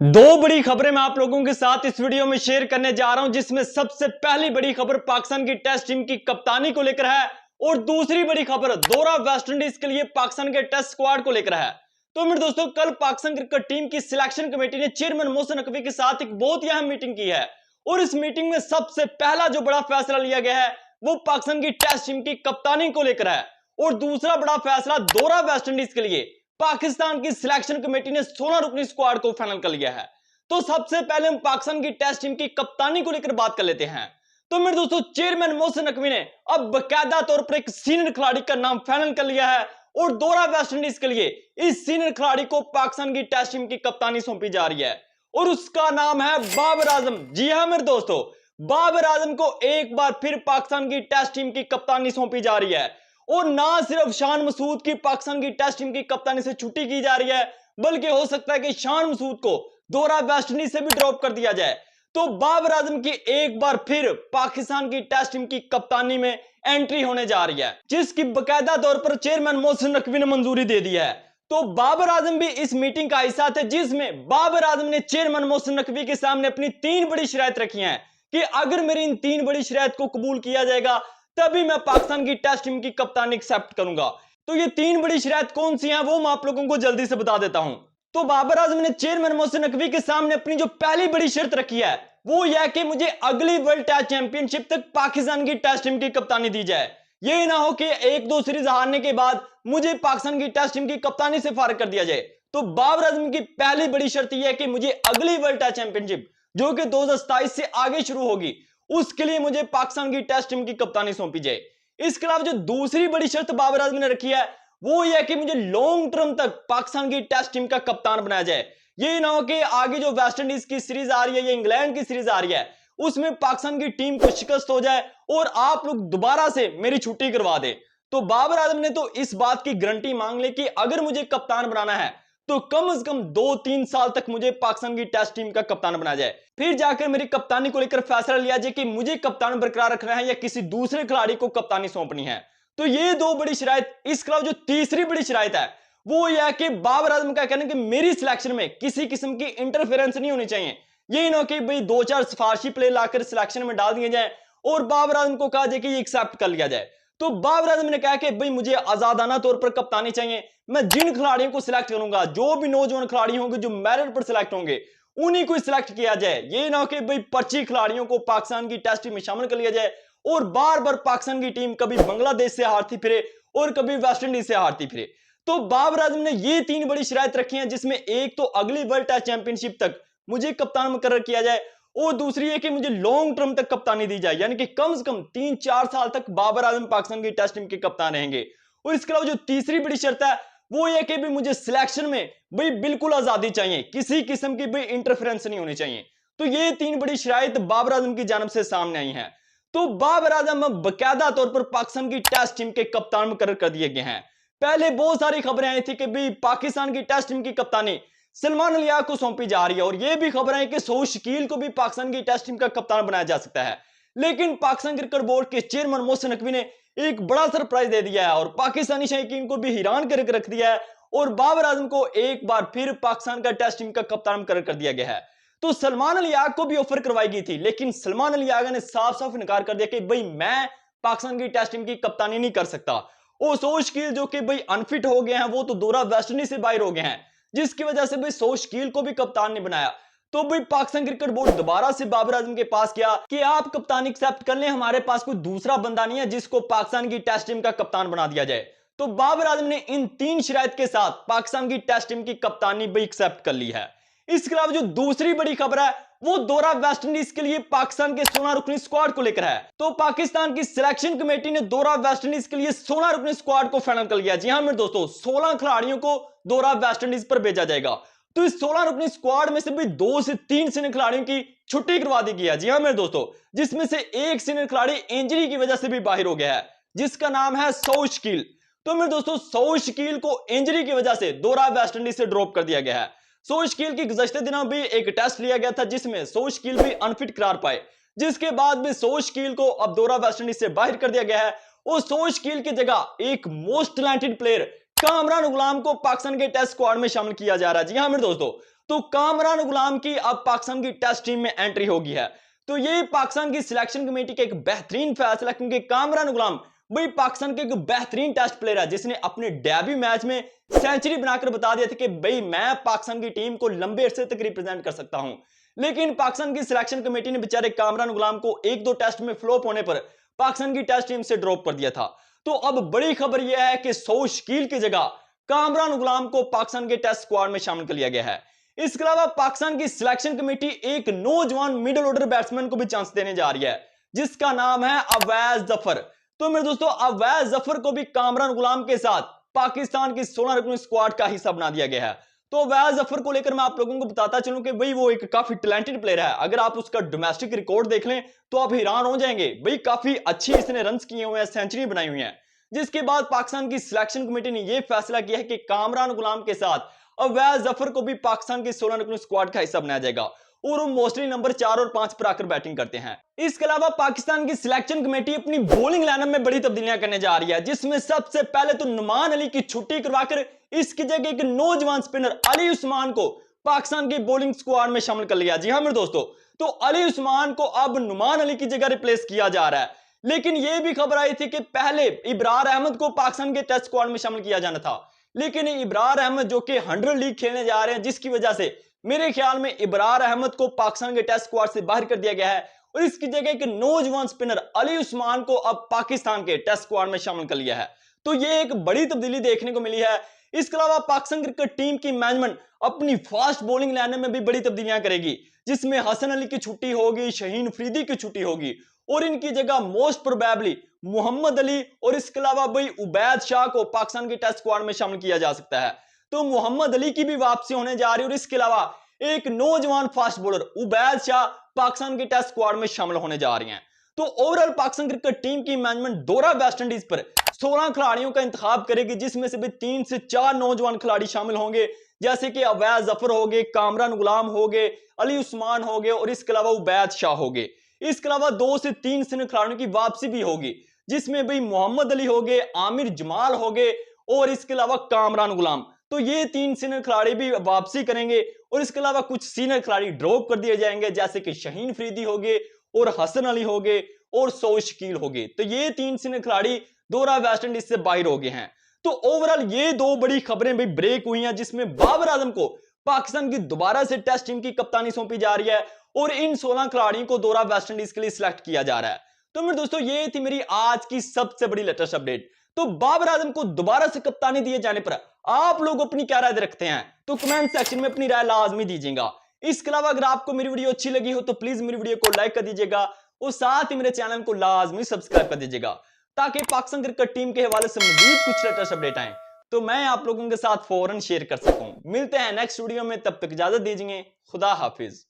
दो बड़ी खबरें मैं आप लोगों के साथ इस वीडियो में शेयर करने जा रहा हूं, जिसमें सबसे पहली बड़ी खबर पाकिस्तान की टेस्ट टीम की कप्तानी को लेकर है और दूसरी बड़ी खबर दौरा वेस्टइंडीज के लिए पाकिस्तान के टेस्ट स्क्वाड को लेकर है। तो मेरे दोस्तों, कल पाकिस्तान क्रिकेट टीम की सिलेक्शन कमेटी ने चेयरमैन मोहसिन नकवी के साथ एक बहुत ही अहम मीटिंग की है और इस मीटिंग में सबसे पहला जो बड़ा फैसला लिया गया है वो पाकिस्तान की टेस्ट टीम की कप्तानी को लेकर है और दूसरा बड़ा फैसला दौरा वेस्टइंडीज के लिए पाकिस्तान की सिलेक्शन कमेटी ने 16 रुकनी स्क्वाड को फाइनल कर लिया है। तो सबसे पहले हम पाकिस्तान की टेस्ट टीम की कप्तानी को लेकर बात कर लेते हैं। तो मेरे दोस्तों, चेयरमैन मोहसिन नकवी ने अब बकायदा तौर पर एक सीनियर खिलाड़ी का नाम फाइनल कर लिया है और दौरा वेस्टइंडीज के लिए इस सीनियर खिलाड़ी को पाकिस्तान की टेस्ट टीम की कप्तानी सौंपी जा रही है और उसका नाम है बाबर आजम। जी हां मेरे दोस्तों, बाबर आजम को एक बार फिर पाकिस्तान की टेस्ट टीम की कप्तानी सौंपी जा रही है और ना सिर्फ शान मसूद की पाकिस्तान की टेस्ट टीम की कप्तानी से छुट्टी की जा रही है, बल्कि हो सकता है कि शान मसूद को दौरा वेस्टइंडीज से भी ड्रॉप कर दिया जाए। तो बाबर आजम की एक बार फिर पाकिस्तान की टेस्ट टीम की कप्तानी में एंट्री होने जा रही है, जिसकी बकायदा तौर पर चेयरमैन मोहसिन नकवी ने मंजूरी दे दी है। तो बाबर आजम भी इस मीटिंग का हिस्सा थे, जिसमें बाबर आजम ने चेयरमैन मोहसिन नकवी के सामने अपनी 3 बड़ी शराइत रखी हैं कि अगर मेरी इन 3 बड़ी शराइत को कबूल किया जाएगा तभी मैं पाकिस्तान की टेस्ट टीम की कप्तानी एक्सेप्ट करूंगा। तो ये 3 बड़ी शराइत कौन सी हैं वो मैं आप लोगों को जल्दी से बता देता हूं। तो बाबर आजम ने चेयरमैन मोहसिन नकवी के सामने अपनी जो पहली बड़ी शर्त रखी है वो यह कि मुझे अगली वर्ल्ड टेस्ट चैंपियनशिप तक पाकिस्तान की टेस्ट टीम की कप्तानी दी जाए। ये ना हो कि एक दो सीरीज हारने के बाद मुझे पाकिस्तान की टेस्ट टीम की कप्तानी से फारिग कर दिया जाए। तो बाबर आजम की पहली बड़ी शर्त यह है कि मुझे अगली वर्ल्ड टेस्ट चैंपियनशिप जो कि 2027 से आगे शुरू होगी उसके लिए मुझे पाकिस्तान की टेस्ट टीम की कप्तानी सौंपी जाए। इसके अलावा जो दूसरी बड़ी शर्त बाबर आजम ने रखी है वो यह कि मुझे लॉन्ग टर्म तक पाकिस्तान की टेस्ट टीम का कप्तान बनाया जाए। ये ना हो कि आगे जो वेस्टइंडीज की सीरीज आ रही है या इंग्लैंड की सीरीज आ रही है उसमें पाकिस्तान की टीम को शिकस्त हो जाए और आप लोग दोबारा से मेरी छुट्टी करवा दे। तो बाबर आजम ने तो इस बात की गारंटी मांग ली कि अगर मुझे कप्तान बनाना है तो कम से कम 2-3 साल तक मुझे पाकिस्तान की टेस्ट टीम का कप्तान बनाया जाए, फिर जाकर मेरी कप्तानी को लेकर फैसला लिया जाए कि मुझे कप्तान बरकरार रखना है या किसी दूसरे खिलाड़ी को कप्तानी सौंपनी है। तो ये 2 बड़ी शराइत। इसके अलावा जो तीसरी बड़ी शराइत है वो यह कि बाबर आजम का कहना है कि मेरी सिलेक्शन में किसी किस्म की इंटरफेरेंस नहीं होनी चाहिए। ये ना कि भाई 2-4 सिफारशी प्लेयर लाकर सिलेक्शन में डाल दिए जाए और बाबर आजम को कहा जाए कि ये एक्सेप्ट कर लिया जाए। तो बाबर आजम ने कहा कि भाई मुझे आजादाना तौर पर कप्तानी चाहिए, मैं जिन खिलाड़ियों को सिलेक्ट करूंगा, जो भी नौजवान खिलाड़ी होंगे जो मेरिट पर सिलेक्ट होंगे उन्हीं को सिलेक्ट किया जाए। ये ना कि भाई पर्ची खिलाड़ियों को पाकिस्तान की टेस्ट टीम में शामिल कर लिया जाए और बार बार पाकिस्तान की टीम कभी बांग्लादेश से हारती फिरे और कभी वेस्टइंडीज से हारती फिरे। तो बाबर आजम ने ये 3 बड़ी शराइत रखी हैं, जिसमें एक तो अगली वर्ल्ड टेस्ट चैंपियनशिप तक मुझे कप्तान मुकर्रर किया जाए और दूसरी है कि मुझे लॉन्ग टर्म तक कप्तानी दी जाए, यानी कि कम से कम 3-4 साल तक बाबर आजम पाकिस्तान की टेस्ट टीम के कप्तान रहेंगे। और इसके अलावा जो तीसरी बड़ी शर्त है वो ये कि भी मुझे सिलेक्शन में भाई बिल्कुल आजादी चाहिए, किसी किस्म की भी इंटरफेरेंस नहीं होनी चाहिए। तो ये 3 बड़ी शराइत बाबर आजम की जानब से सामने आई हैं। तो बाबर आजम अब बकायदा तौर पर पाकिस्तान की टेस्ट टीम के कप्तान मुकर्रर कर दिए गए हैं। पहले बहुत सारी खबरें आई थी कि भी पाकिस्तान की टेस्ट टीम की कप्तानी सलमान अली को सौंपी जा रही है और यह भी खबर है कि सऊद शकील को भी पाकिस्तान की टेस्ट टीम का कप्तान बनाया जा सकता है। लेकिन पाकिस्तान क्रिकेट बोर्ड के चेयरमैन मोहसिन नकवी ने एक बड़ा सरप्राइज दे दिया है और पाकिस्तानी शौकीन को भी हैरान करके रख दिया है और बाबर आजम को एक बार फिर पाकिस्तान का टेस्ट टीम का कप्तान मुकर्रर कर दिया गया है। तो सलमान अली को भी ऑफर करवाई गई थी, लेकिन सलमान अली ने साफ साफ इनकार कर दिया कि भाई मैं पाकिस्तान की टेस्ट टीम की कप्तानी नहीं कर सकता। और सऊद शकील जो कि भाई अनफिट हो गए हैं, वो तो दौरा वेस्टइंडीज से बाहर हो गए हैं, जिसकी वजह से भाई सऊद शकील को भी कप्तान नहीं बनाया। तो भाई पाकिस्तान क्रिकेट बोर्ड दोबारा से बाबर आजम के पास गया कि आप कप्तानी एक्सेप्ट कर लें, हमारे पास कोई दूसरा बंदा नहीं है जिसको पाकिस्तान की टेस्ट टीम का कप्तान बना दिया जाए। तो बाबर आजम ने इन 3 शराइत के साथ पाकिस्तान की टेस्ट टीम की कप्तानी भी एक्सेप्ट कर ली है। इसके अलावा जो दूसरी बड़ी खबर है वो दौरा वेस्टइंडीज के लिए पाकिस्तान के 16 रुकनी स्क्वाड को लेकर है। तो पाकिस्तान की सिलेक्शन कमेटी ने दौरा वेस्टइंडीज के लिए 16 रुकनी स्क्वाड को फाइनल कर लिया। जी हां मेरे दोस्तों, 16 खिलाड़ियों को दौरा वेस्टइंडीज पर भेजा जाएगा। तो इस 16 रुकनी स्क्वाड में से भी 2 से 3 सीनियर खिलाड़ियों की छुट्टी करवा दी गई है। जी हां मेरे दोस्तों, जिसमें से एक सीनियर खिलाड़ी इंजरी की वजह से भी बाहर हो गया है, जिसका नाम है सऊद शकील। तो मेरे दोस्तों, सऊद शकील को इंजरी की वजह से दौरा वेस्टइंडीज से ड्रॉप कर दिया गया है। सऊद शकील की गुज़श्ते दिनों भी एक टेस्ट लिया गया था जिसमें सऊद शकील भी अनफिट करार पाए, जिसके बाद भी सऊद शकील को अब दौरा वेस्टइंडीज से बाहर कर दिया गया है और सऊद शकील की जगह एक मोस्ट टैलेंटेड प्लेयर कामरान गुलाम को पाकिस्तान के टेस्ट स्क्वाड में शामिल किया जा रहा है। जी हां मेरे दोस्तों, तो कामरान गुलाम की अब पाकिस्तान की टेस्ट टीम में एंट्री होगी है। तो ये पाकिस्तान की सिलेक्शन कमेटी का एक बेहतरीन फैसला, क्योंकि कामरान गुलाम वही पाकिस्तान के एक बेहतरीन टेस्ट प्लेयर है जिसने अपने डेब्यू मैच में सेंचुरी बनाकर बता दिया था कि भाई मैं पाकिस्तान की टीम को लंबे अरसे तक रिप्रेजेंट कर सकता हूं। लेकिन पाकिस्तान की सिलेक्शन कमेटी ने बेचारे कामरान गुलाम को एक दो टेस्ट में फ्लॉप होने पर पाकिस्तान की टेस्ट टीम से ड्रॉप कर दिया था। तो अब बड़ी खबर यह है कि सऊद शकील की जगह कामरान गुलाम को पाकिस्तान के टेस्ट स्क्वाड में शामिल कर लिया गया है। इसके अलावा पाकिस्तान की सिलेक्शन कमेटी एक नौजवान मिडिल ऑर्डर बैट्समैन को भी चांस देने जा रही है जिसका नाम है अवैज जफर। तो मेरे दोस्तों, अवैज जफर को भी कामरान गुलाम के साथ पाकिस्तान की 16 रुकनी स्क्वाड का हिस्सा बना दिया गया है। तो अवैज जफर को लेकर मैं आप लोगों को बताता चलूं कि भाई वो एक काफी टैलेंटेड प्लेयर है। अगर आप उसका डोमेस्टिक रिकॉर्ड देख लें तो आप हैरान हो जाएंगे। भाई काफी अच्छी इसने रन्स किए हुए हैं, सेंचुरी बनाई हुई है। जिसके बाद पाकिस्तान की सिलेक्शन कमेटी ने यह फैसला किया है कि कामरान गुलाम के साथ अवैज जफर को भी पाकिस्तान की 16 रुकनी स्क्वाड का हिस्सा बनाया जाएगा और वो मोस्टली नंबर 4 और 5 पर आकर बैटिंग करते हैं। इसके अलावा पाकिस्तान की सिलेक्शन कमेटी अपनी बॉलिंग लाइनअप में बड़ी तब्दीलियां करने जा रही है, जिसमें सबसे पहले तो नुमान अली की छुट्टी करवाकर इसकी जगह एक नौजवान स्पिनर अली उस्मान को पाकिस्तान की बॉलिंग स्क्वाड में शामिल कर लिया। जी हां मेरे दोस्तों, तो अली उस्मान को अब नुमान अली की जगह रिप्लेस किया जा रहा है। लेकिन यह भी खबर आई थी कि पहले इब्रार अहमद को पाकिस्तान के टेस्ट स्क्वाड में शामिल किया जाना था, लेकिन इब्रार अहमद जो कि 100 लीग खेलने जा रहे हैं, जिसकी वजह से मेरे ख्याल में इब्रार अहमद को पाकिस्तान के टेस्ट स्क्वाड से बाहर कर दिया गया है और इसकी जगह एक नौजवान स्पिनर अली उस्मान को अब पाकिस्तान के टेस्ट स्क्वाड में शामिल कर लिया है। तो ये एक बड़ी तब्दीली देखने को मिली है। इसके अलावा पाकिस्तान क्रिकेट टीम की मैनेजमेंट अपनी फास्ट बॉलिंग लाइनअप में भी बड़ी तब्दीलियां करेगी, जिसमें हसन अली की छुट्टी होगी, शहीन अफरीदी की छुट्टी होगी और इनकी जगह मोस्ट प्रोबेबली मोहम्मद अली और इसके अलावा भाई उबैद शाह को पाकिस्तान के टेस्ट स्क्वाड में शामिल किया जा सकता है। तो मोहम्मद अली की भी वापसी होने जा रही है और इसके अलावा एक नौजवान फास्ट बॉलर उबैद शाह पाकिस्तान के टेस्ट स्क्वाड में शामिल होने जा रही हैं। तो ओवरऑल पाकिस्तान क्रिकेट टीम की मैनेजमेंट दौरा वेस्ट इंडीज पर 16 खिलाड़ियों का इंतखाब करेगी, जिसमें से भी 3 से 4 नौजवान खिलाड़ी शामिल होंगे, जैसे कि अवैज जफर हो गए, कामरान गुलाम हो गए, अली उस्मान हो गए और इसके अलावा उबैद शाह हो गए। इसके अलावा 2 से 3 सीनियर खिलाड़ियों की वापसी भी होगी, जिसमें भाई मोहम्मद अली हो गए, आमिर जमाल हो गए और इसके अलावा कामरान गुलाम। तो ये 3 सीनियर खिलाड़ी भी वापसी करेंगे और इसके अलावा कुछ सीनियर खिलाड़ी ड्रॉप कर दिए जाएंगे, जैसे कि शहीन अफरीदी हो गए और हसन अली हो गए और सऊद शकील हो गए। तो ये 3 सीनियर खिलाड़ी दौरा वेस्ट इंडीज से बाहर हो गए हैं। तो ओवरऑल ये 2 बड़ी खबरें भी ब्रेक हुई हैं, जिसमें बाबर आजम को पाकिस्तान की दोबारा से टेस्ट टीम की कप्तानी सौंपी जा रही है और इन 16 खिलाड़ियों को दौरा वेस्ट इंडीज के लिए सिलेक्ट किया जा रहा है। तो मेरे दोस्तों, ये थी मेरी आज की सबसे बड़ी लेटेस्ट अपडेट। तो बाबर आजम को दोबारा से कप्तानी दिए जाने पर आप लोग अपनी क्या राय रखते हैं, तो कमेंट सेक्शन में अपनी राय लाजमी दीजिएगा। इसके अलावा अगर आपको मेरी वीडियो अच्छी लगी हो तो प्लीज मेरी वीडियो को लाइक कर दीजिएगा और साथ ही मेरे चैनल को लाजमी सब्सक्राइब कर दीजिएगा, ताकि पाकिस्तान क्रिकेट टीम के हवाले से मजीद कुछ लेटेस्ट अपडेट आए तो मैं आप लोगों के साथ फौरन शेयर कर सकूं। मिलते हैं नेक्स्ट वीडियो में, तब तक इजाजत दीजिए। खुदा हाफिज।